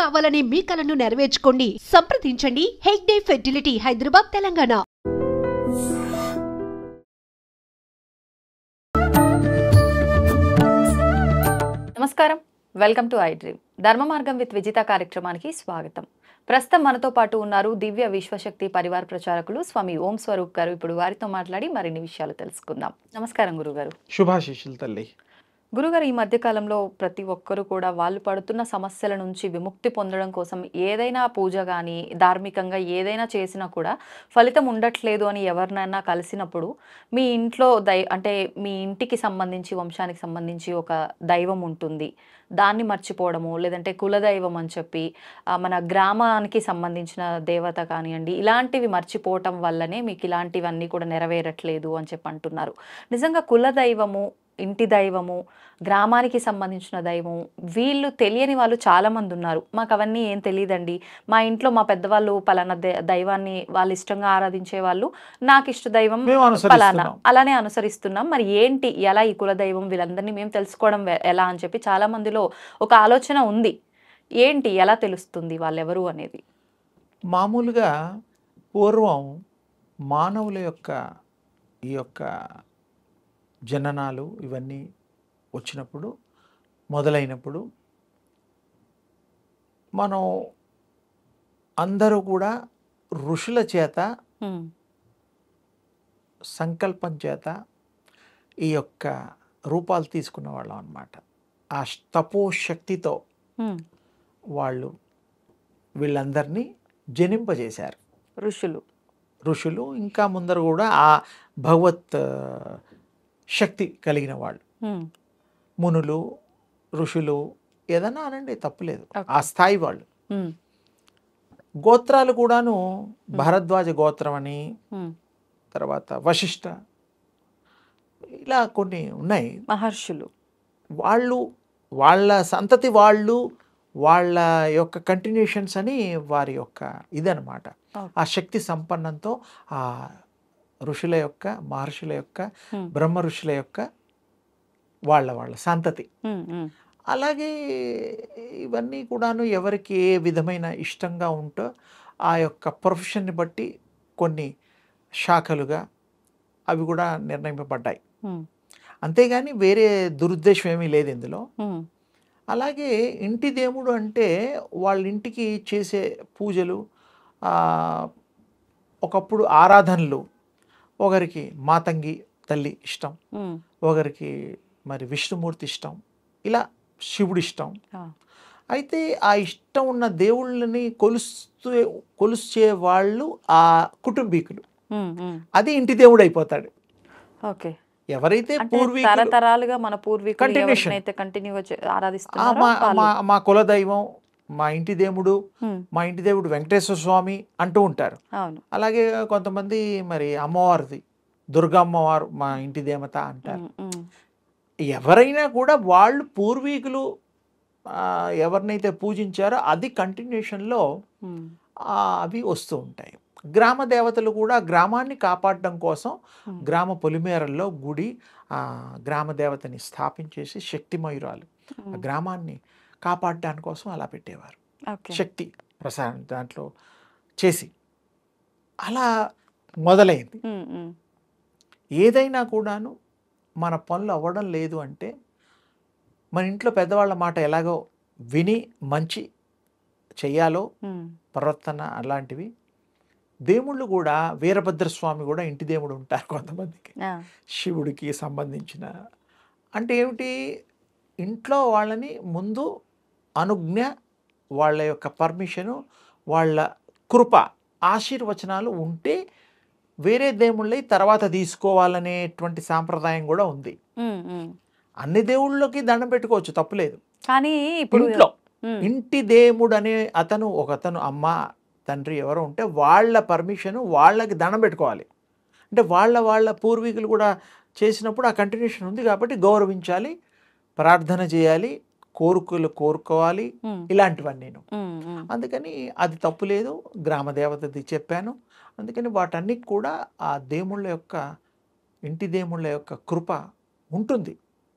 కావాలనే మీ కలను నెరవేర్చుకోండి. సంప్రదించండి హెగ్డే ఫెర్టిలిటీ, హైదరాబాద్, తెలంగాణ. నమస్కారం, వెల్కమ్ టు ఐ డ్రీమ్. ధర్మ మార్గం విత్ విజిత కార్యక్రమానికి స్వాగతం. ప్రస్తుతం మనతో పాటు ఉన్నారు దివ్య విశ్వశక్తి పరివార ప్రచారకులు స్వామి ఓం స్వరూప్ గారు. ఇప్పుడు వారితో మాట్లాడి మరిన్ని విషయాలు తెలుసుకుందాం. నమస్కారం గురుగారు. శుభాశీస్సులు తల్లి. గురుగారు, ఈ మధ్య కాలంలో ప్రతి ఒక్కరు కూడా వాళ్ళు పడుతున్న సమస్యల నుంచి విముక్తి పొందడం కోసం ఏదైనా పూజ కానీ ధార్మికంగా ఏదైనా చేసినా కూడా ఫలితం ఉండట్లేదు అని ఎవరినైనా కలిసినప్పుడు మీ ఇంట్లో అంటే మీ ఇంటికి సంబంధించి వంశానికి సంబంధించి ఒక దైవం ఉంటుంది, దాన్ని మర్చిపోవడము, లేదంటే కులదైవం అని చెప్పి మన గ్రామానికి సంబంధించిన దేవత కానివ్వండి, ఇలాంటివి మర్చిపోవటం వల్లనే మీకు ఇలాంటివన్నీ కూడా నెరవేరట్లేదు అని చెప్పి అంటున్నారు. నిజంగా కులదైవము, ఇంటి దైవము, గ్రామానికి సంబంధించిన దైవం, వీళ్ళు తెలియని వాళ్ళు చాలామంది ఉన్నారు. మాకు అవన్నీ ఏం తెలియదండి, మా ఇంట్లో మా పెద్దవాళ్ళు పలానా దైవాన్ని వాళ్ళు ఇష్టంగా ఆరాధించే వాళ్ళు, నాకు ఇష్ట దైవం పలానా, అలానే అనుసరిస్తున్నాం. మరి ఏంటి, ఎలా ఈ కులదైవం వీళ్ళందరినీ మేము తెలుసుకోవడం ఎలా అని చెప్పి చాలా మందిలో ఒక ఆలోచన ఉంది. ఏంటి, ఎలా తెలుస్తుంది వాళ్ళెవరు అనేది? మామూలుగా పూర్వం మానవుల యొక్క ఈ యొక్క జననాలు ఇవన్నీ వచ్చినప్పుడు మొదలైనప్పుడు మనం అందరూ కూడా ఋషుల చేత సంకల్పం చేత ఈ యొక్క రూపాలు తీసుకున్న వాళ్ళం అన్నమాట. ఆ తపోశక్తితో వాళ్ళు వీళ్ళందరినీ జనింపజేశారు ఋషులు. ఇంకా ముందర కూడా ఆ భగవత్ శక్తి కలిగిన వాళ్ళు, మునులు, ఋషులు, ఏదన్నా అనండి, తప్పులేదు, ఆ స్థాయి వాళ్ళు. గోత్రాలు కూడాను భరద్వాజ గోత్రం అని, తర్వాత వశిష్ఠ, ఇలా కొన్ని ఉన్నాయి మహర్షులు. వాళ్ళు వాళ్ళ సంతతి వాళ్ళు, వాళ్ళ యొక్క కంటిన్యూషన్స్ అని వారి యొక్క ఇదనమాట. ఆ శక్తి సంపన్నంతో ఆ ఋషుల యొక్క, మహర్షుల యొక్క, బ్రహ్మ ఋషుల యొక్క వాళ్ళ సంతతి. అలాగే ఇవన్నీ కూడాను ఎవరికి ఏ విధమైన ఇష్టంగా ఉంటో ఆ యొక్క ప్రొఫెషన్ని బట్టి కొన్ని శాఖలుగా అవి కూడా నిర్ణయింపబడ్డాయి. అంతేగాని వేరే దురుద్దేశం ఏమీ లేదు ఇందులో. అలాగే ఇంటి దేవుడు అంటే వాళ్ళ ఇంటికి చేసే పూజలు, ఒకప్పుడు ఆరాధనలు, ఒకరికి మాతంగి తల్లి ఇష్టం, ఒకరికి మరి విష్ణుమూర్తి ఇష్టం, ఇలా శివుడు ఇష్టం. అయితే ఆ ఇష్టం ఉన్న దేవుళ్ళని కొలుస్తే వాళ్ళు ఆ కుటుంబీకులు, అది ఇంటి దేవుడు అయిపోతాడు. ఓకే. ఎవరైతే తరతరాలుగా మన పూర్వీకులు మా కులదైవం, మా ఇంటి దేవుడు, మా ఇంటి దేవుడు వెంకటేశ్వర స్వామి అంటూ ఉంటారు. అలాగే కొంతమంది మరి అమ్మవారిది, దుర్గా అమ్మవారు మా ఇంటి దేవత అంటారు. ఎవరైనా కూడా వాళ్ళు పూర్వీకులు ఎవరినైతే పూజించారో అది కంటిన్యూషన్లో అవి వస్తూ ఉంటాయి. గ్రామ దేవతలు కూడా గ్రామాన్ని కాపాడడం కోసం గ్రామ పొలిమేరల్లో గుడి, గ్రామ దేవతని స్థాపించేసి శక్తిమయురాలు ఆ గ్రామాన్ని కాపాడడానికి కోసం అలా పెట్టేవారు. శక్తి ప్రసారం దాంట్లో చేసి అలా మొదలైంది. ఏదైనా కూడాను మన పనులు అవ్వడం లేదు అంటే మన ఇంట్లో పెద్దవాళ్ళ మాట ఎలాగో విని మంచి చెయ్యాలో ప్రవర్తన అలాంటివి. దేవుళ్ళు కూడా వీరభద్రస్వామి కూడా ఇంటి దేవుడు ఉంటారు కొంతమందికి, శివుడికి సంబంధించిన. అంటే ఏమిటి, ఇంట్లో వాళ్ళని ముందు అనుజ్ఞ, వాళ్ళ యొక్క పర్మిషను, వాళ్ళ కృప, ఆశీర్వచనాలు ఉంటే వేరే దేవుళ్ళై తర్వాత తీసుకోవాలనేటువంటి సాంప్రదాయం కూడా ఉంది. అన్ని దేవుళ్ళకి దండం పెట్టుకోవచ్చు, తప్పులేదు. కానీ ఇంట్లో ఇంటి దేవుడు అనే ఒకతను అమ్మ తండ్రి ఎవరో ఉంటే వాళ్ళ పర్మిషను, వాళ్ళకి దండం పెట్టుకోవాలి. అంటే వాళ్ళ పూర్వీకులు కూడా చేసినప్పుడు ఆ కంటిన్యూషన్ ఉంది కాబట్టి గౌరవించాలి, ప్రార్థన చేయాలి, కోరుకోవాలి, ఇలాంటివన్నీ నేను. అందుకని అది తప్పు లేదు, గ్రామ దేవతది చెప్పాను. అందుకని వాటన్నిటి కూడా ఆ దేవుళ్ళ యొక్క, ఇంటి దేవుళ్ళ యొక్క కృప ఉంటుంది.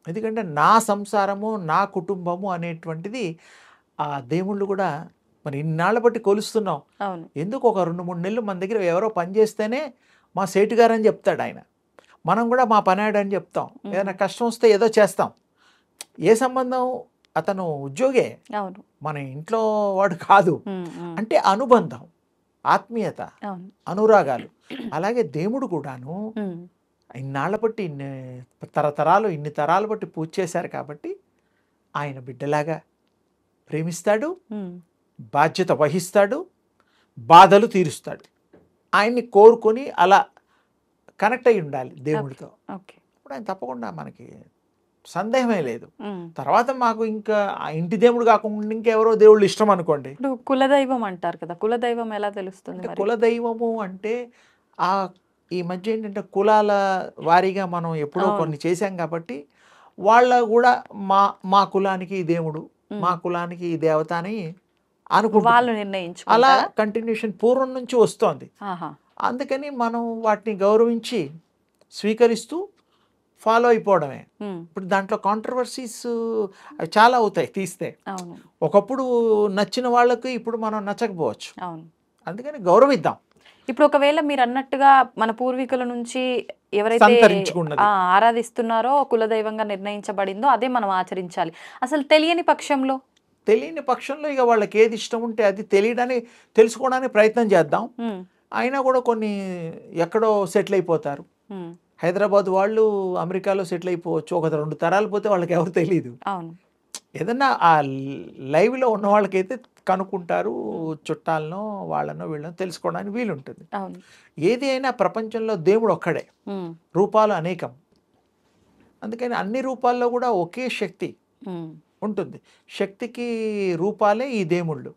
ఎందుకంటే నా సంసారము, నా కుటుంబము అనేటువంటిది ఆ దేవుళ్ళు కూడా మరి ఇన్నాళ్ళ బట్టి కొలుస్తున్నాం, అవును. ఎందుకు ఒక 2-3 నెలలు మన దగ్గర ఎవరో పని చేస్తేనే మా సేటు గారు అని చెప్తాడు ఆయన, మనం కూడా మా పనాడు అని చెప్తాం, ఏదైనా కష్టం వస్తే ఏదో చేస్తాం. ఏ సంబంధం, అతను ఉద్యోగే, అవును. మన ఇంట్లో వాడు కాదు. అంటే అనుబంధం, ఆత్మీయత, అనురాగాలు. అలాగే దేవుడు కూడాను ఇన్నాళ్ళ బట్టి ఇన్ని తరాలు బట్టి పూజ చేశారు కాబట్టి ఆయన బిడ్డలాగా ప్రేమిస్తాడు, బాధ్యత వహిస్తాడు, బాధలు తీరుస్తాడు. ఆయన్ని కోరుకొని అలా కనెక్ట్ అయి ఉండాలి దేవుడితో. ఇప్పుడు ఆయన తప్పకుండా మనకి సందేహమే లేదు. తర్వాత మాకు ఇంకా ఆ ఇంటి దేవుడు కాకుండా ఇంకెవరో దేవుళ్ళు ఇష్టం అనుకోండి. ఇప్పుడు కులదైవం అంటారు కదా, కులదైవం ఎలా తెలుస్తుంది? కులదైవము అంటే ఈ మధ్య ఏంటంటే కులాల వారీగా మనం ఎప్పుడో కొన్ని చేశాం కాబట్టి వాళ్ళ కూడా మా కులానికి ఈ దేవుడు, మా కులానికి ఈ దేవత అని అనుకుంటారు. అలా కంటిన్యూషన్ పూర్వం నుంచి వస్తోంది. అందుకని మనం వాటిని గౌరవించి స్వీకరిస్తూ ఫాలో అయిపోవడమే. ఇప్పుడు దాంట్లో కాంట్రవర్సీస్ చాలా అవుతాయి తీస్తే. ఒకప్పుడు నచ్చిన వాళ్ళకి ఇప్పుడు మనం నచ్చకపోవచ్చు, అందుకని గౌరవిద్దాం. ఇప్పుడు ఒకవేళ మీరు అన్నట్టుగా మన పూర్వీకుల నుంచి ఎవరైతే ఆరాధిస్తున్నారో కులదైవంగా నిర్ణయించబడిందో అదే మనం ఆచరించాలి. అసలు తెలియని పక్షంలో ఇక వాళ్ళకి ఏది ఇష్టం ఉంటే అది తెలుసుకోవడానికి ప్రయత్నం చేద్దాం. అయినా కూడా కొన్ని ఎక్కడో సెటిల్ అయిపోతారు. హైదరాబాద్ వాళ్ళు అమెరికాలో సెటిల్ అయిపోవచ్చు, 1-2 తరాలు పోతే వాళ్ళకి ఎవరు తెలియదు. ఏదన్నా ఆ లైవ్లో ఉన్న వాళ్ళకైతే కనుక్కుంటారు, చుట్టాలను వాళ్ళనో వీళ్ళనో తెలుసుకోవడానికి వీలుంటుంది. ఏది అయినా ప్రపంచంలో దేవుడు ఒక్కడే, రూపాలు అనేకం. అందుకని అన్ని రూపాల్లో కూడా ఒకే శక్తి ఉంటుంది. శక్తికి రూపాలే ఈ దేవుళ్ళు,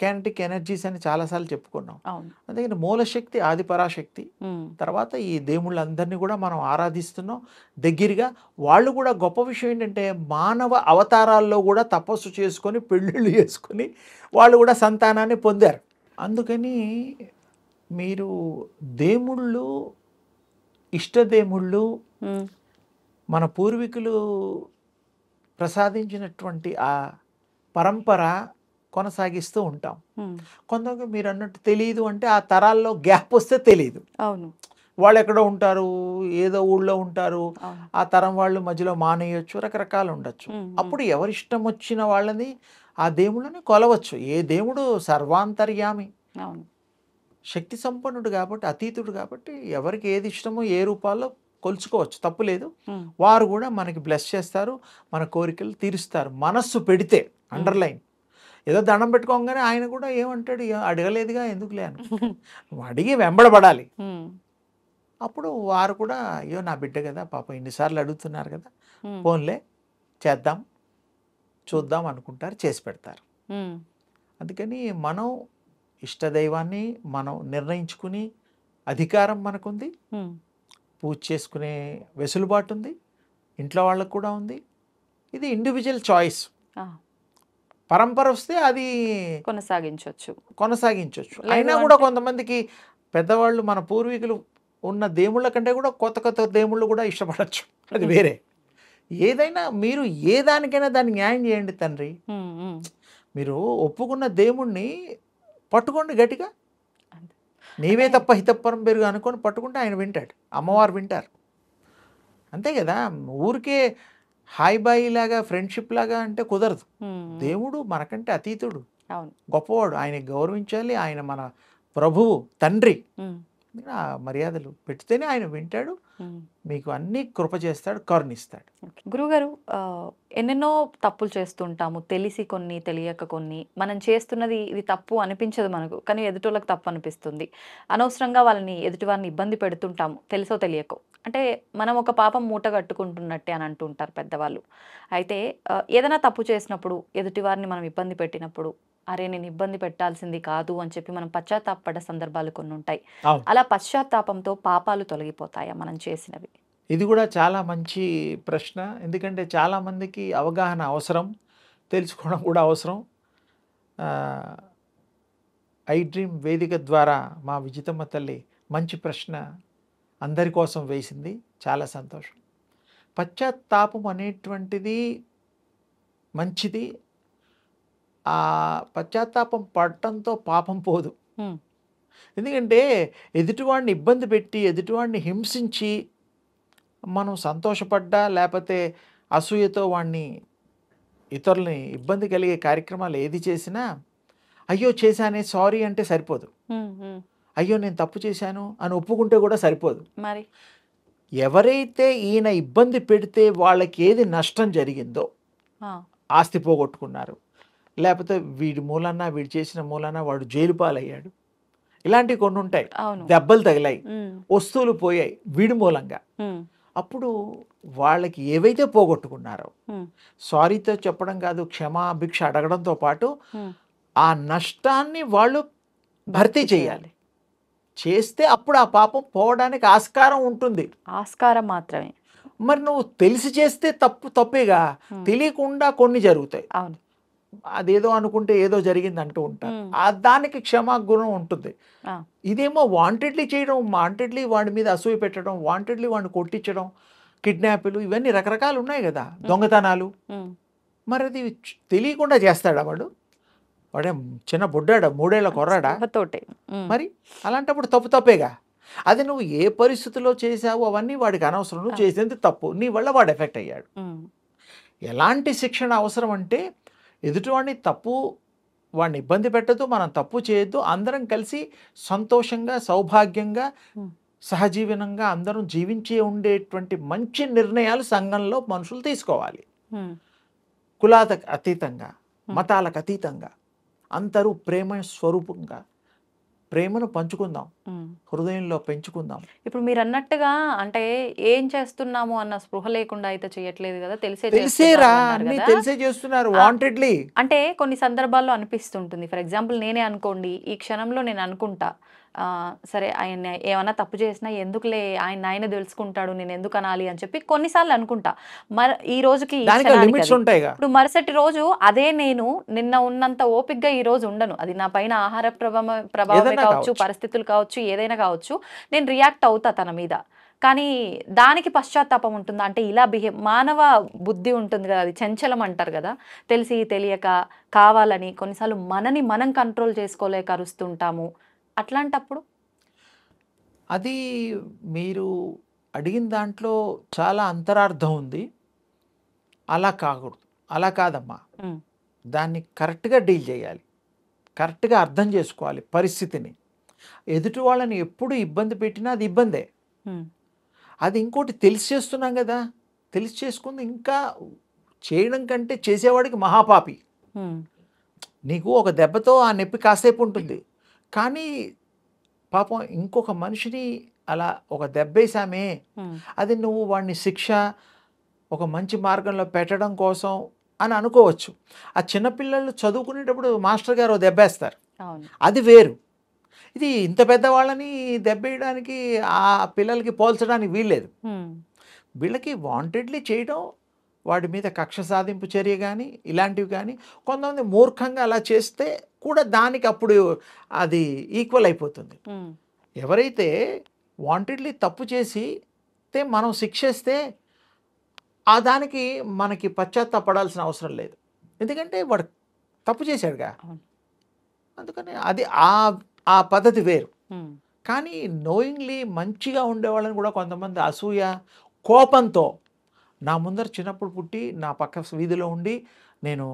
కైనెటిక్ ఎనర్జీస్ అని చాలాసార్లు చెప్పుకున్నాం. అందుకని మూలశక్తి ఆదిపరాశక్తి, తర్వాత ఈ దేవుళ్ళందరినీ కూడా మనం ఆరాధిస్తున్నాం దగ్గరగా. వాళ్ళు కూడా గొప్ప విషయం ఏంటంటే మానవ అవతారాల్లో కూడా తపస్సు చేసుకొని పెళ్ళిళ్ళు చేసుకొని వాళ్ళు కూడా సంతానాన్ని పొందారు. అందుకని మీరు దేవుళ్ళు, ఇష్టదేముళ్ళు, మన పూర్వీకులు ప్రసాదించినటువంటి ఆ పరంపర కొనసాగిస్తూ ఉంటాం. కొంతమంది మీరు అన్నట్టు తెలియదు అంటే ఆ తరాల్లో గ్యాప్ వస్తే తెలియదు. వాళ్ళు ఎక్కడో ఉంటారు, ఏదో ఊళ్ళో ఉంటారు, ఆ తరం వాళ్ళు మధ్యలో మానేయొచ్చు, రకరకాలు ఉండొచ్చు. అప్పుడు ఎవరిష్టం వచ్చిన వాళ్ళని ఆ దేవుళ్ళని కొలవచ్చు. ఏ దేవుడు సర్వాంతర్యామి, శక్తి సంపన్నుడు కాబట్టి, అతీతుడు కాబట్టి ఎవరికి ఏది ఇష్టమో ఏ రూపాల్లో కొలుచుకోవచ్చు, తప్పులేదు. వారు కూడా మనకి బ్లెస్ చేస్తారు, మన కోరికలు తీరుస్తారు. మనస్సు పెడితే, అండర్లైన్, ఏదో దండం పెట్టుకోగానే ఆయన కూడా ఏమంటాడు, అడగలేదుగా ఎందుకులే అని అడిగి వెంబడబడాలి. అప్పుడు వారు కూడా అయ్యో నా బిడ్డ కదా పాపం ఇన్నిసార్లు అడుగుతున్నారు కదా, ఫోన్లే చేద్దాం చూద్దాం అనుకుంటారు, చేసి పెడతారు. అందుకని మనం ఇష్టదైవాన్ని మనం నిర్ణయించుకుని అధికారం మనకుంది, పూజ చేసుకునే వెసులుబాటు ఉంది, ఇంట్లో వాళ్ళకు కూడా ఉంది. ఇది ఇండివిజువల్ చాయిస్. పరంపర వస్తే అది కొనసాగించవచ్చు. అయినా కూడా కొంతమందికి పెద్దవాళ్ళు మన పూర్వీకులు ఉన్న దేవుళ్ళ కంటే కూడా కొత్త దేవుళ్ళు కూడా ఇష్టపడచ్చు, అది వేరే. ఏదైనా మీరు ఏ దానికైనా దాన్ని న్యాయం చేయండి తండ్రి. మీరు ఒప్పుకున్న దేవుణ్ణి పట్టుకోండి గట్టిగా, నీవే తప్ప హితప్పరం పెరుగు అనుకొని పట్టుకుంటే ఆయన వింటాడు, అమ్మవారు వింటారు. అంతే కదా, ఊరికే హాయ్ బాయ్ లాగా ఫ్రెండ్షిప్ లాగా అంటే కుదరదు. దేవుడు మనకంటే అతీతుడు, గొప్పవాడు, ఆయన గౌరవించాలి. ఆయన మన ప్రభువు, తండ్రి. ఆ మర్యాదలు పెడితేనే ఆయన వింటాడు, మీకు అన్ని కృప చేస్తాడు, కరుణిస్తాడు. గురుగారు, ఎన్నెన్నో తప్పులు చేస్తుంటాము, తెలిసి కొన్ని, తెలియక కొన్ని. మనం చేస్తున్నది ఇది తప్పు అనిపించదు మనకు, కానీ ఎదుటోళ్ళకి తప్పు అనిపిస్తుంది. అనవసరంగా వాళ్ళని ఎదుటివారిని ఇబ్బంది పెడుతుంటాము, తెలుసో తెలియకో. అంటే మనం ఒక పాపం మూట కట్టుకుంటున్నట్టే అని అంటుంటారు పెద్దవాళ్ళు. అయితే ఏదైనా తప్పు చేసినప్పుడు, ఎదుటివారిని మనం ఇబ్బంది పెట్టినప్పుడు, అరే నేను ఇబ్బంది పెట్టాల్సింది కాదు అని చెప్పి మనం పశ్చాత్తాపపడ్డ సందర్భాలు కొన్ని ఉంటాయి. అలా పశ్చాత్తాపంతో పాపాలు తొలగిపోతాయా మనం చేసినవి? ఇది కూడా చాలా మంచి ప్రశ్న. ఎందుకంటే చాలామందికి అవగాహన అవసరం, తెలుసుకోవడం కూడా అవసరం. ఐ డ్రీమ్ వేదిక ద్వారా మా విజితమ్మ తల్లి మంచి ప్రశ్న అందరి కోసం వేసింది, చాలా సంతోషం. పశ్చాత్తాపం అనేటువంటిది మంచిది, ఆ పశ్చాత్తాపం పడటంతో పాపం పోదు. ఉమ్, ఎందుకంటే ఎదుటివాడిని ఇబ్బంది పెట్టి ఎదుటివాడిని హింసించి మనం సంతోషపడ్డా లేకపోతే అసూయతో వాడిని ఇతరులని ఇబ్బంది కలిగే కార్యక్రమాలు ఏది చేసినా అయ్యో చేశానే సారీ అంటే సరిపోదు. ఉమ్, ఉమ్. అయ్యో నేను తప్పు చేశాను అని ఒప్పుకుంటే కూడా సరిపోదు. మరి ఎవరైతే ఈయన ఇబ్బంది పెడితే వాళ్ళకి ఏది నష్టం జరిగిందో, ఆ, ఆస్తి పోగొట్టుకున్నారు, లేకపోతే వీడి మూలన్నా వీడు చేసిన మూలన్నా వాడు జైలు పాలయ్యాడు, ఇలాంటివి కొన్ని ఉంటాయి, అవును. దెబ్బలు తగిలాయి, ఉమ్, వస్తువులు పోయాయి వీడి మూలంగా. ఉమ్, అప్పుడు వాళ్ళకి ఏవైతే పోగొట్టుకున్నారో ఉమ్, సారీతో చెప్పడం కాదు, క్షమాభిక్ష అడగడంతో పాటు ఉమ్. ఆ నష్టాన్ని వాళ్ళు భర్తీ చేయాలి. చేస్తే అప్పుడు ఆ పాపం పోవడానికి ఆస్కారం ఉంటుంది. ఆస్కారం మాత్రమే. మరి నువ్వు తెలిసి చేస్తే తప్పేగా, తెలియకుండా కొన్ని జరుగుతాయి. అవును. అదేదో అనుకుంటే ఏదో జరిగింది అంటూ ఉంటారు. ఉమ్. దానికి క్షమాగుణం ఉంటుంది. ఆ, ఇదేమో వాంటెడ్లీ చేయడం, వాంటెడ్లీ వాడి మీద అసూయ పెట్టడం, వాంటెడ్లీ వాడిని కొట్టించడం, కిడ్నాపులు, ఇవన్నీ రకరకాలు ఉన్నాయి కదా, దొంగతనాలు. ఉమ్, మరి అది తెలియకుండా చేస్తాడా వాడు? వాడే చిన్న బుడ్డాడా, 3 ఏళ్ల కుర్రాడా? తోటే. ఉమ్, మరి అలాంటప్పుడు తప్పేగా. అది నువ్వు ఏ పరిస్థితిలో చేసావు అవన్నీ వాడికి అనవసరం. నువ్వు చేసేది తప్పు, నీ వల్ల వాడు ఎఫెక్ట్ అయ్యాడు. ఉమ్, ఎలాంటి శిక్షణ అవసరం అంటే ఎదుటివాడిని వాడిని ఇబ్బంది పెట్టద్దు, మనం తప్పు చేయొద్దు, అందరం కలిసి సంతోషంగా సౌభాగ్యంగా ఉమ్, సహజీవనంగా అందరం జీవించే ఉండేటువంటి మంచి నిర్ణయాలు సంఘంలో మనుషులు తీసుకోవాలి. ఉమ్, కులాలకు అతీతంగా, మతాలకు అతీతంగా అందరూ ప్రేమ స్వరూపంగా ప్రేమను పంచుకుందాం, ఉమ్. హృదయంలో పెంచుకుందాం. ఇప్పుడు మీరు అన్నట్టుగా అంటే ఏం చేస్తున్నాము అన్న స్పృహ లేకుండా అయితే చేయట్లేదు కదా, తెలిసేరా, చేస్తున్నారు అన్నారు అన్ని కదా. తెలిసే చేస్తున్నారు వాంటెడ్లీ. అంటే కొన్ని సందర్భాల్లో అనిపిస్తుంటుంది. ఫర్ ఎగ్జాంపుల్ నేనే అనుకోండి, ఈ క్షణంలో నేను అనుకుంటా సరే ఆయన ఏమన్నా తప్పు చేసినా ఎందుకులే, ఆయన తెలుసుకుంటాడు, నేను ఎందుకు అనాలి అని చెప్పి కొన్నిసార్లు అనుకుంటా. ఈ రోజుకి ఈ దానికి క్షణానికి లిమిట్స్ అది. ఉంటాయిగా. ఇప్పుడు మరుసటి రోజు అదే నేను నిన్న ఉన్నంత ఓపికగా ఈ రోజు ఉండను. అది నా పైన ఆహార ప్రభావమే ఏదైనా కావచ్చు, కావచ్చు. పరిస్థితులు కావచ్చు, ఏదైనా కావచ్చు, నేను రియాక్ట్ అవుతా తన మీద. కానీ దానికి పశ్చాత్తాపం ఉంటుందా అంటే ఇలా మానవ బుద్ధి ఉంటుంది కదా, అది చంచలం అంటారు కదా, తెలిసి తెలియక కావాలని కొన్నిసార్లు మనని మనం కంట్రోల్ చేసుకోలేక అరుస్తుంటాము. అట్లాంటప్పుడు అది మీరు అడిగిన దాంట్లో చాలా అంతరార్థం ఉంది. అలా కాకూడదు, అలా కాదమ్మా. ఉమ్, దాన్ని కరెక్ట్గా డీల్ చేయాలి, కరెక్ట్గా అర్థం చేసుకోవాలి పరిస్థితిని. ఎదుటి వాళ్ళని ఎప్పుడు ఇబ్బంది పెట్టినా అది ఇబ్బందే. ఉమ్, అది ఇంకోటి తెలిసి చేస్తున్నాం కదా, తెలిసి చేసుకుంది ఇంకా చేయడం కంటే చేసేవాడికి మహాపాపి. ఉమ్, నీకు ఒక దెబ్బతో ఆ నొప్పి కాసేపు ఉంటుంది, కానీ పాపం ఇంకొక మనిషిని అలా ఒక దెబ్బేసామే, ఉమ్, అది నువ్వు వాడిని శిక్ష ఒక మంచి మార్గంలో పెట్టడం కోసం అని అనుకోవచ్చు. ఆ చిన్నపిల్లలు చదువుకునేటప్పుడు మాస్టర్ గారు దెబ్బేస్తారు, అవును. అది వేరు. ఇది ఇంత పెద్దవాళ్ళని దెబ్బేయడానికి ఆ పిల్లలకి పోల్చడానికి వీల్లేదు. ఉమ్, వీళ్ళకి వాంటెడ్లీ చేయడం, వాడి మీద కక్ష సాధింపు చర్య కానీ ఇలాంటివి కానీ, కొంతమంది మూర్ఖంగా అలా చేస్తే కూడా దానికి అప్పుడు అది ఈక్వల్ అయిపోతుంది. ఉమ్, ఎవరైతే వాంటెడ్లీ తప్పు చేసి మనం శిక్షిస్తే ఆ దానికి మనకి పశ్చాత్తాపడాల్సిన అవసరం లేదు, ఎందుకంటే వాడు తప్పు చేశాడుగా. అవును. అందుకని అది ఆ పద్ధతి వేరు. ఉమ్, కానీ నోయింగ్లీ మంచిగా ఉండేవాళ్ళని కూడా కొంతమంది అసూయ, కోపంతో, నా ముందర చిన్నప్పుడు పుట్టి నా పక్క వీధిలో ఉండి నేను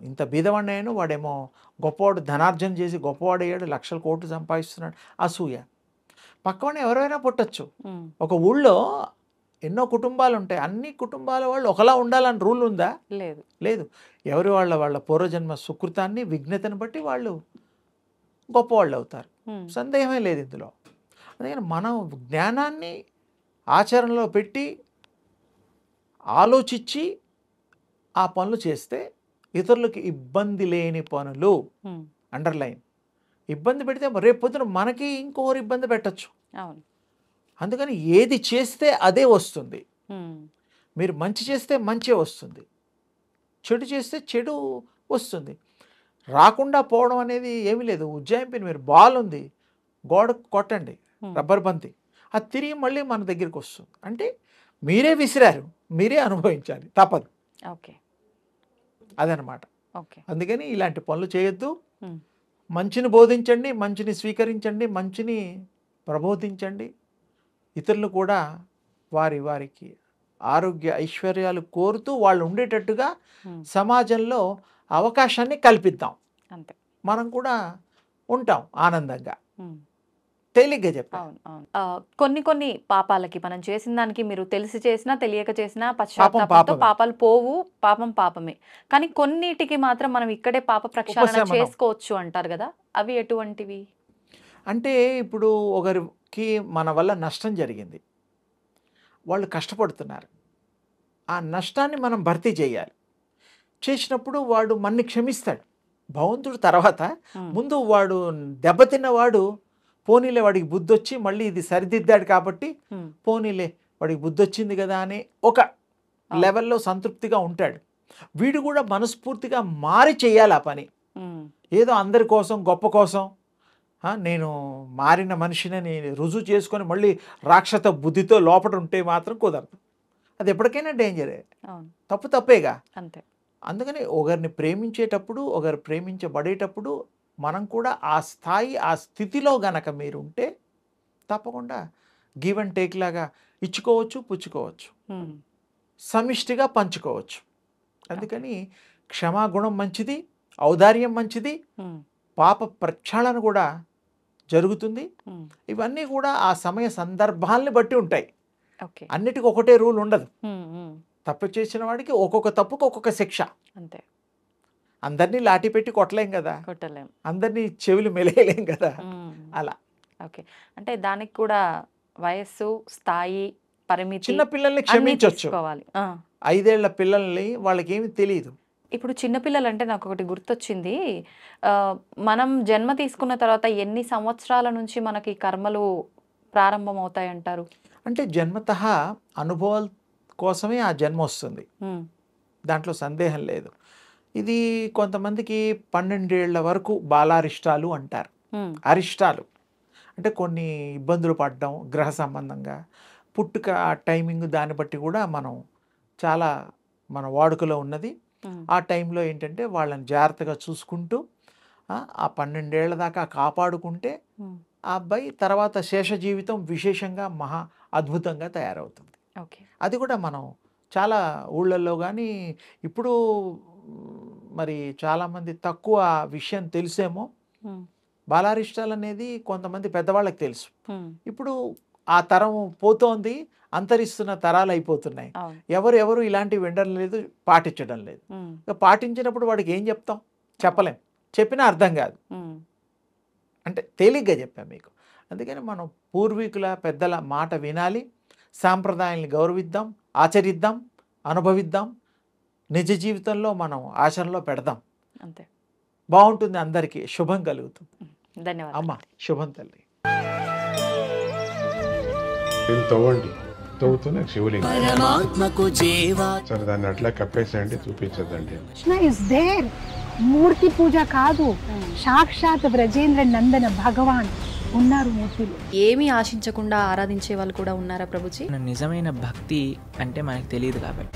ఇంత బీదవాడిని అయ్యాను, వాడేమో గొప్పవాడు, ధనార్జన చేసి గొప్పవాడయ్యాడు, లక్షల కోట్లు సంపాదిస్తున్నాడు, అసూయ. పక్కవాడిని ఎవరైనా పుట్టచ్చు. ఉమ్, ఒక ఊళ్ళో ఎన్నో కుటుంబాలు ఉంటాయి, అన్ని కుటుంబాల వాళ్ళు ఒకలా ఉండాలని రూల్ ఉందా? లేదు. లేదు. ఎవరి వాళ్ళ పూర్వజన్మ సుకృతాన్ని, విఘ్నతను బట్టి వాళ్ళు గొప్పవాళ్ళు అవుతారు, ఉమ్, సందేహమే లేదు ఇందులో. అందుకని మనం జ్ఞానాన్ని ఆచరణలో పెట్టి ఆలోచించి ఆ పనులు చేస్తే ఇతరులకు ఇబ్బంది లేని పనులు, ఉమ్, అండర్లైన్. ఇబ్బంది పెడితే రేపు పొద్దున మనకి ఇంకొకరు ఇబ్బంది పెట్టచ్చు. అవును. అందుకని ఏది చేస్తే అదే వస్తుంది. ఉమ్, మీరు మంచి చేస్తే మంచే వస్తుంది, చెడు చేస్తే చెడు వస్తుంది. రాకుండా పోవడం అనేది ఏమీ లేదు. ఉజ్జాయింపుని మీరు బాల్ ఉంది, గోడకు కొట్టండి రబ్బర్ బంతి, అది తిరిగి మళ్ళీ మన దగ్గరికి వస్తుంది. అంటే మీరే విసిరారు, మీరే అనుభవించాలి, తప్పదు. ఓకే. అదనమాట. ఓకే. అందుకని ఇలాంటి పనులు చేయొద్దు. ఉమ్. మంచిని బోధించండి, మంచిని స్వీకరించండి, మంచిని ప్రబోధించండి. ఇతరులు కూడా వారికి ఆరోగ్య ఐశ్వర్యాలు కోరుతూ వాళ్ళు ఉండేటట్టుగా సమాజంలో అవకాశాన్ని కల్పిద్దాం. అంతే, మనం కూడా ఉంటాం ఆనందంగా. తేలిగ్గా చెప్పాను. కొన్ని పాపాలకి మనం చేసిన దానికి మీరు తెలిసి చేసినా తెలియక చేసినా పాపం పశ్చాత్తాపంతో పాపమే. పాపాలు పోవు, పాపం పాపమే. కానీ కొన్నిటికి మాత్రం మనం ఇక్కడే పాప ప్రక్షాళన ఉపశమనం. చేసుకోవచ్చు అంటారు కదా, అవి ఎటువంటివి? అంటే ఇప్పుడు ఒకరికి మన వల్ల నష్టం జరిగింది, వాళ్ళు కష్టపడుతున్నారు, ఆ నష్టాన్ని మనం భర్తీ చేయాలి. చేసినప్పుడు వాడు మన్ని క్షమిస్తాడు భగవంతుడు. తర్వాత ముందు వాడు దెబ్బతిన్నవాడు పోనీలే వాడికి బుద్ధి వచ్చి మళ్ళీ ఇది సరిదిద్దాడు కాబట్టి పోనీలే వాడికి బుద్ధి వచ్చింది కదా అని ఒక లెవెల్లో సంతృప్తిగా ఉంటాడు. వీడు కూడా మనస్ఫూర్తిగా మారి చేయాలి ఆ పని. ఏదో అందరి కోసం గొప్ప కోసం నేను మారిన మనిషిని రుజువు చేసుకొని మళ్ళీ రాక్షస బుద్ధితో లోపల ఉంటే మాత్రం కుదరదు. అది ఎప్పటికైనా డేంజరే, తప్పేగా. అంతే. అందుకని ఒకరిని ప్రేమించేటప్పుడు, ఒకరు ప్రేమించబడేటప్పుడు మనం కూడా ఆ స్థాయి, ఆ స్థితిలో గనక మీరు ఉంటే తప్పకుండా గివ్ అండ్ టేక్ లాగా ఇచ్చుకోవచ్చు, పుచ్చుకోవచ్చు, సమిష్టిగా పంచుకోవచ్చు. అందుకని క్షమాగుణం మంచిది, ఔదార్యం మంచిది, పాప ప్రక్షాళన కూడా జరుగుతుంది. ఇవన్నీ కూడా ఆ సమయ సందర్భాల్ని బట్టి ఉంటాయి. అన్నిటికీ ఒకటే రూల్ ఉండదు. తప్పు చేసిన వాడికి ఒక్కొక్క తప్పుకు ఒక్కొక్క శిక్ష. అంతే. అందరినీ లాఠీ పెట్టి కొట్టలేం కదా, కొట్టలేం, అందరినీ చెవులు మెలేయలేం కదా. అలా. ఓకే. అంటే దానికి కూడా వయస్సు, స్థాయి, పరిమితి. చిన్న పిల్లల్ని క్షమించవచ్చు, 5 ఏళ్ల పిల్లల్ని, వాళ్ళకి ఏమి తెలియదు. ఇప్పుడు చిన్నపిల్లలు అంటే నాకు ఒకటి గుర్తొచ్చింది. మనం జన్మ తీసుకున్న తర్వాత ఎన్ని సంవత్సరాల నుంచి మనకి కర్మలు ప్రారంభం అవుతాయి అంటారు? అంటే జన్మతః అనుభవాల కోసమే ఆ జన్మ వస్తుంది, దాంట్లో సందేహం లేదు. ఇది కొంతమందికి 12 ఏళ్ల వరకు బాలారిష్టాలు అంటారు. అరిష్టాలు అంటే కొన్ని ఇబ్బందులు పడడం గ్రహ సంబంధంగా, పుట్టుక టైమింగ్ దాన్ని బట్టి కూడా మనం చాలా మన వాడుకలో ఉన్నది. ఆ టైంలో ఏంటంటే వాళ్ళని జాగ్రత్తగా చూసుకుంటూ ఆ 12 ఏళ్ల దాకా కాపాడుకుంటే ఆ అబ్బాయి తర్వాత శేష జీవితం విశేషంగా మహా అద్భుతంగా తయారవుతుంది. అది కూడా మనం చాలా ఊళ్ళల్లో కానీ ఇప్పుడు మరి చాలామంది తక్కువ విషయం తెలిసేమో. బాలారిష్టాలు అనేది కొంతమంది పెద్దవాళ్ళకి తెలుసు. ఇప్పుడు ఆ తరం పోతోంది, అంతరిస్తున్న తరాలు అయిపోతున్నాయి. ఎవరు ఇలాంటివి వినడం లేదు, పాటించడం లేదు. పాటించినప్పుడు వాడికి ఏం చెప్తాం? చెప్పలేం, చెప్పినా అర్థం కాదు. అంటే తేలిగ్గా చెప్పాం మీకు. అందుకని మనం పూర్వీకుల పెద్దల మాట వినాలి, సాంప్రదాయాల్ని గౌరవిద్దాం, ఆచరిద్దాం, అనుభవిద్దాం, నిజ జీవితంలో మనం ఆచరణలో పెడదాం. అంతే, బాగుంటుంది, అందరికీ శుభం కలుగుతుంది. ధన్యవాదాలు అమ్మ. శుభం తల్లి. తవ్వండి, తవ్వుతూనే శివలింగం. పరమాత్మకు జీవా. సరే, దాన్ని అట్లా కప్పేసేయండి, చూపించదండి. Krishna is there. మూర్తి పూజ కాదు, సాక్షాత్ బ్రజేంద్ర నందన భగవాన్ ఉన్నారు మూర్తిలో. ఏమీ ఆశించకుండా ఆరాధించే వాళ్ళు కూడా ఉన్నారా ప్రభుజీ? నిజమైన భక్తి అంటే మనకు తెలియదు కాబట్టి